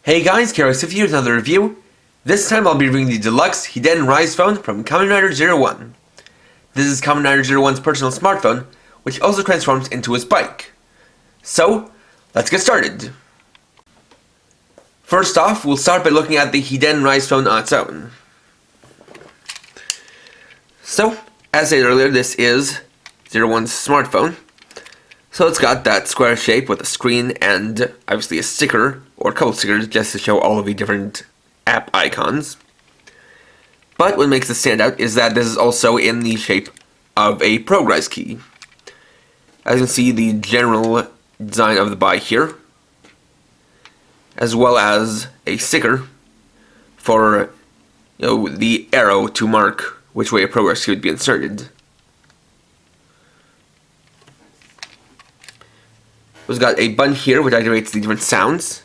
Hey guys, KRX50 here with another review. This time I'll be reviewing the deluxe Hiden RisePhone from Kamen Rider 01. This is Kamen Rider 01's personal smartphone, which also transforms into his bike. So, let's get started. First off, we'll start by looking at the Hiden RisePhone on its own. So, as I said earlier, this is 01's smartphone. So it's got that square shape with a screen and obviously a sticker, or a couple stickers, just to show all of the different app icons. But what makes it stand out is that this is also in the shape of a progress key. As you can see, the general design of the bike here, as well as a sticker for the arrow to mark which way a progress key would be inserted. We've got a button here which activates the different sounds,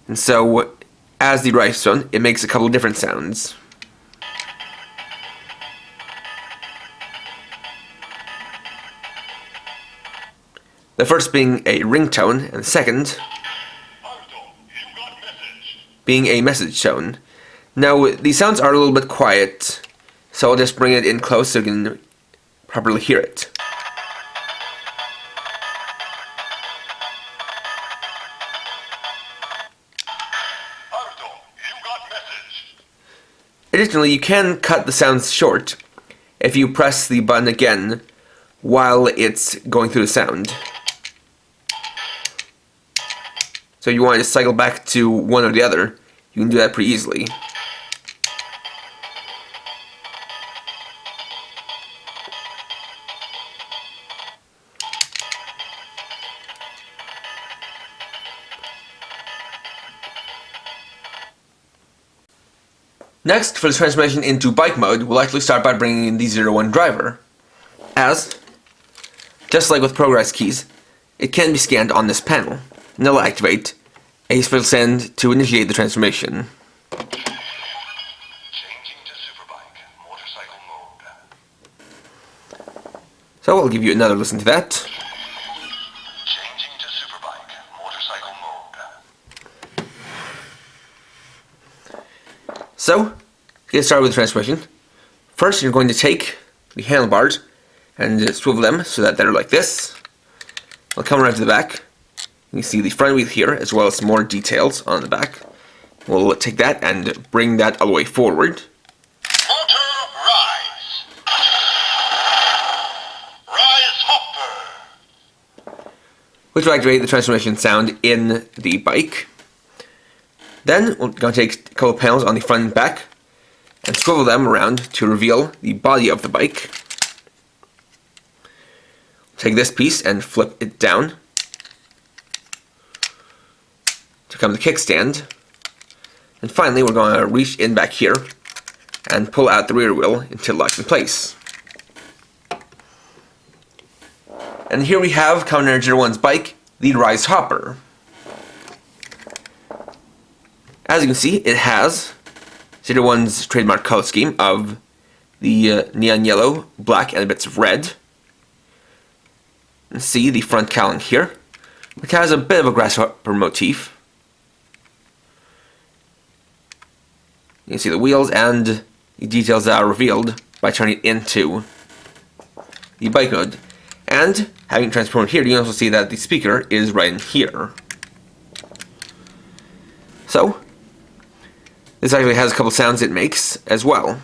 and so as the RisePhone, it makes a couple of different sounds. The first being a ringtone, and the second being a message tone. Now, these sounds are a little bit quiet, so I'll just bring it in close so you can properly hear it. Additionally, you can cut the sounds short if you press the button again while it's going through the sound. So if you want to cycle back to one or the other, you can do that pretty easily. Next, for the transformation into bike mode, we'll actually start by bringing in the 01 driver, as, just like with progress keys, it can be scanned on this panel, and it'll activate a special send to initiate the transformation. Changing to superbike, motorcycle mode. So I'll give you another listen to that. Changing to superbike, motorcycle mode. So, to get started with the transformation, first you're going to take the handlebars and swivel them so that they're like this. I'll come around to the back. You can see the front wheel here, as well as more details on the back. We'll take that and bring that all the way forward. MOTORISE. Rise hopper. Which will activate the transformation sound in the bike. Then we're going to take a couple of panels on the front and back and swivel them around to reveal the body of the bike. Take this piece and flip it down to become the kickstand. And finally, we're going to reach in back here and pull out the rear wheel until locked in place. And here we have Kamen Rider 01's bike, the Rise Hopper. As you can see, it has 01's trademark color scheme of the neon yellow, black, and bits of red. And see the front cowling here, which has a bit of a grasshopper motif. You can see the wheels and the details that are revealed by turning it into the bike mode. And having it transformed here, you can also see that the speaker is right in here. So, this actually has a couple sounds it makes as well.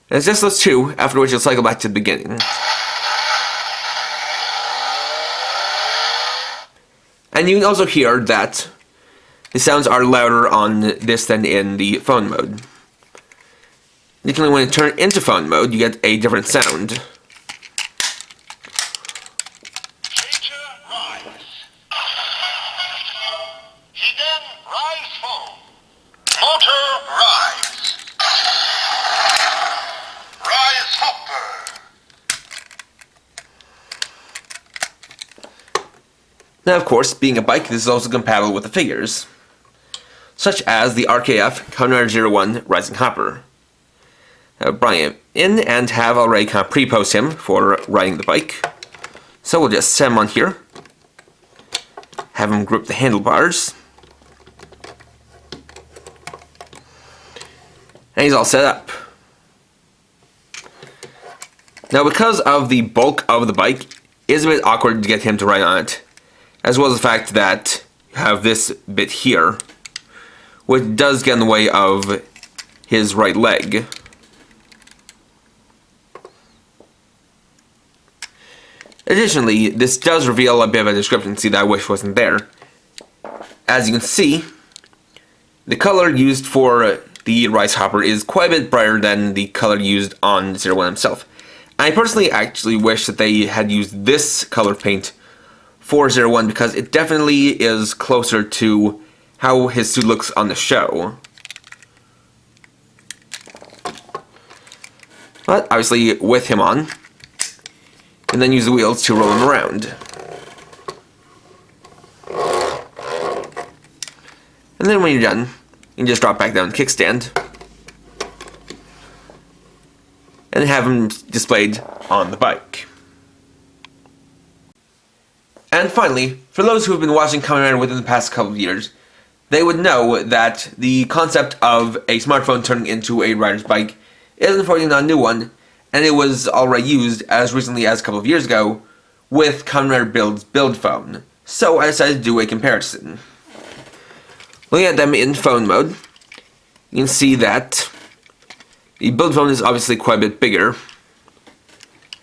And it's just those two, after which you'll cycle back to the beginning. And you can also hear that the sounds are louder on this than in the phone mode. Additionally, when you turn it into phone mode, you get a different sound. Hiden RisePhone. MOTORISE. Rise hopper. Now, of course, being a bike, this is also compatible with the figures, such as the RKF Kamen Rider 01 Rising Hopper. bring him in and have already kind of pre-pose him for riding the bike. So we'll just set him on here, have him grip the handlebars, and he's all set up. Now, because of the bulk of the bike, it is a bit awkward to get him to ride on it, as well as the fact that you have this bit here, which does get in the way of his right leg. Additionally, this does reveal a bit of a discrepancy that I wish wasn't there. As you can see, the color used for the Rise Hopper is quite a bit brighter than the color used on 01 himself. I personally actually wish that they had used this color paint for 01 because it definitely is closer to how his suit looks on the show. But obviously, with him on, and then use the wheels to roll him around. And then when you're done, you can just drop back down the kickstand and have him displayed on the bike. And finally, for those who have been watching Kamen within the past couple of years, they would know that the concept of a smartphone turning into a rider's bike is unfortunately not a new one, and it was already used as recently as a couple of years ago with Kamen Rider Build's build phone. So I decided to do a comparison. Looking at them in phone mode, you can see that the build phone is obviously quite a bit bigger,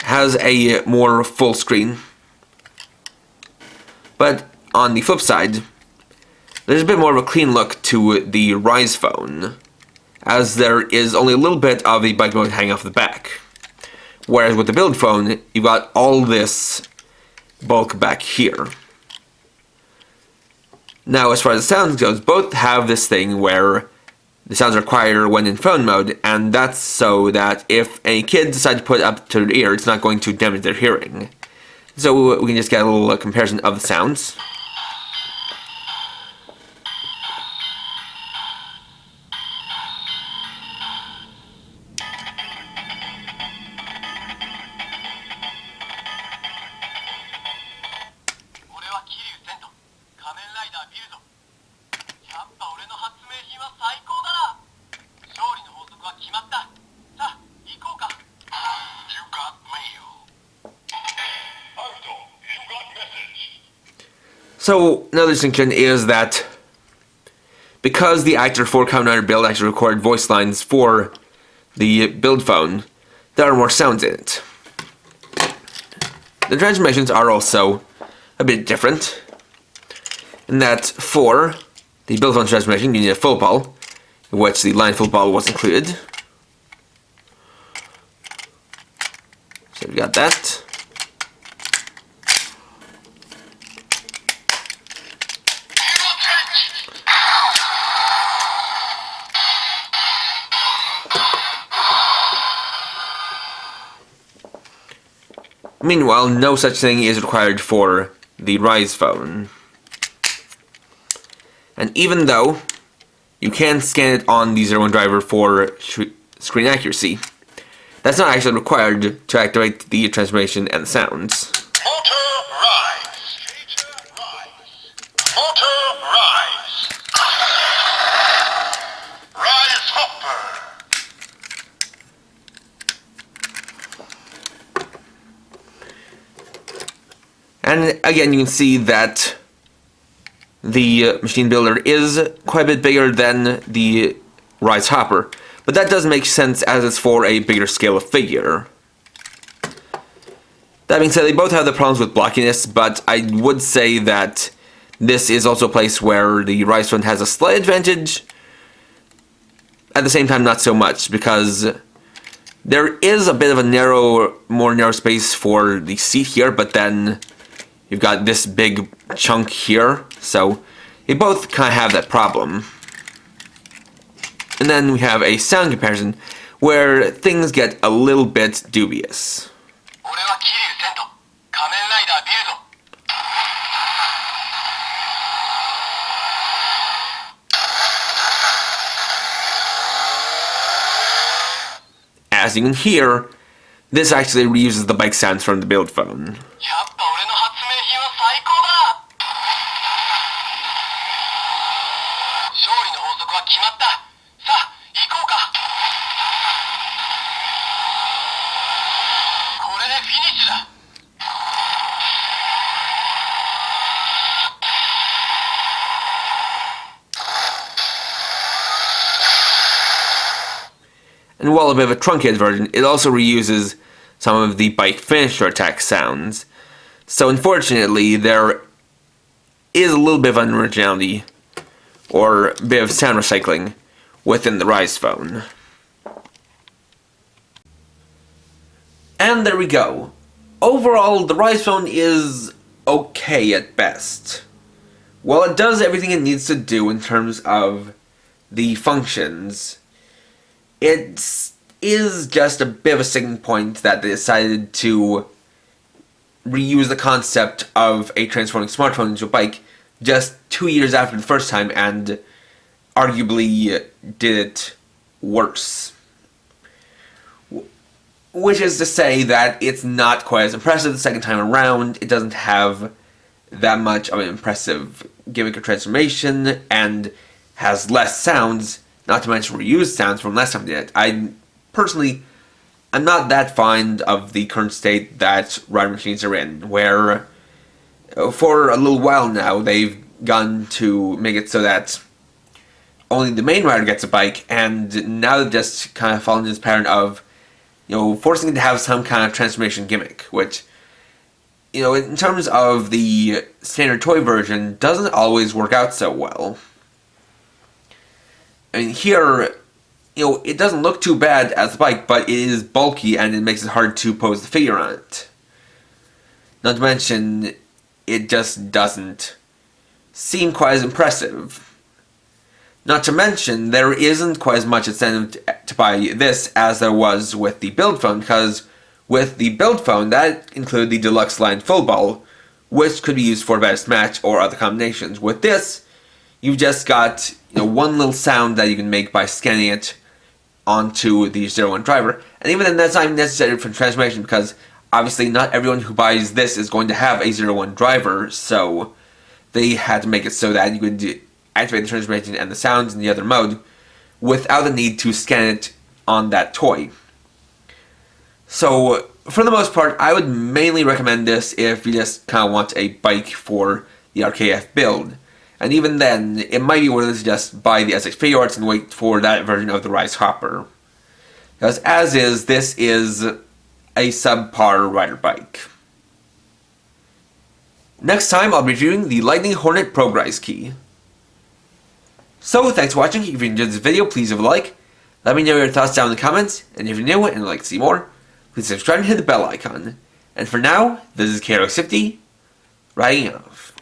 has a more full screen, but on the flip side, there's a bit more of a clean look to the RisePhone, as there is only a little bit of the bike mode hanging off the back. Whereas with the build phone, you've got all this bulk back here. Now, as far as the sounds goes, both have this thing where the sounds are quieter when in phone mode, and that's so that if any kid decides to put it up to their ear, it's not going to damage their hearing. So we can just get a little comparison of the sounds. So, another distinction is that because the actor for Kamen Rider Build actually recorded voice lines for the build phone, there are more sounds in it. The transformations are also a bit different, in that for the build phone transformation you need a full ball, in which the line full ball was included. So we got that. Meanwhile, no such thing is required for the RisePhone. And even though you can scan it on the 01 driver for screen accuracy, that's not actually required to activate the transformation and the sounds. MOTORISE. MOTORISE. Rise Hopper. And again, you can see that the machine builder is quite a bit bigger than the Rise Hopper, but that does make sense as it's for a bigger scale of figure. That being said, they both have the problems with blockiness, but I would say that this is also a place where the RisePhone has a slight advantage. At the same time, not so much, because there is a bit of a more narrow space for the seat here, but then you've got this big chunk here, so they both kind of have that problem. And then we have a sound comparison where things get a little bit dubious. as you can hear, this actually reuses the bike sounds from the build phone. やっぱ俺の発明品は最高だ。勝利の法則は決まった。さあ行こうか。これでフィニッシュだ。 And while a bit of a truncated version, it also reuses some of the bike finisher attack sounds. So unfortunately, there is a little bit of unoriginality, or a bit of sound recycling, within the RisePhone. And there we go. Overall, the RisePhone is okay at best. While it does everything it needs to do in terms of the functions, it is just a bit of a sticking point that they decided to reuse the concept of a transforming smartphone into a bike just 2 years after the first time, and arguably did it worse. Which is to say that it's not quite as impressive the second time around. It doesn't have that much of an impressive gimmick or transformation, and has less sounds, not to mention reused sounds from last time they did it. I'm not that fond of the current state that rider machines are in, where for a little while now they've gone to make it so that only the main rider gets a bike, and now they've just kind of fallen into this pattern of, forcing it to have some kind of transformation gimmick, which, in terms of the standard toy version, doesn't always work out so well. I mean, here, it doesn't look too bad as a bike, but it is bulky and it makes it hard to pose the figure on it. Not to mention, it just doesn't seem quite as impressive. Not to mention, there isn't quite as much incentive to buy this as there was with the build phone, because with the build phone, that included the deluxe line full ball, which could be used for best match or other combinations. With this, you've just got one little sound that you can make by scanning it onto the 01 driver, and even then that's not even necessary for transformation, because obviously not everyone who buys this is going to have a 01 driver, so they had to make it so that you could activate the transformation and the sounds in the other mode without the need to scan it on that toy. So for the most part, I would mainly recommend this if you just kind of want a bike for the RKF build. And even then, it might be worth it to just buy the SX figure arts and wait for that version of the Rise Hopper. Because as is, this is a subpar rider bike. Next time, I'll be reviewing the Lightning Hornet ProGrise key. So, thanks for watching. If you enjoyed this video, please leave a like. Let me know your thoughts down in the comments. And if you're new and would like to see more, please subscribe and hit the bell icon. And for now, this is KRX50, riding off.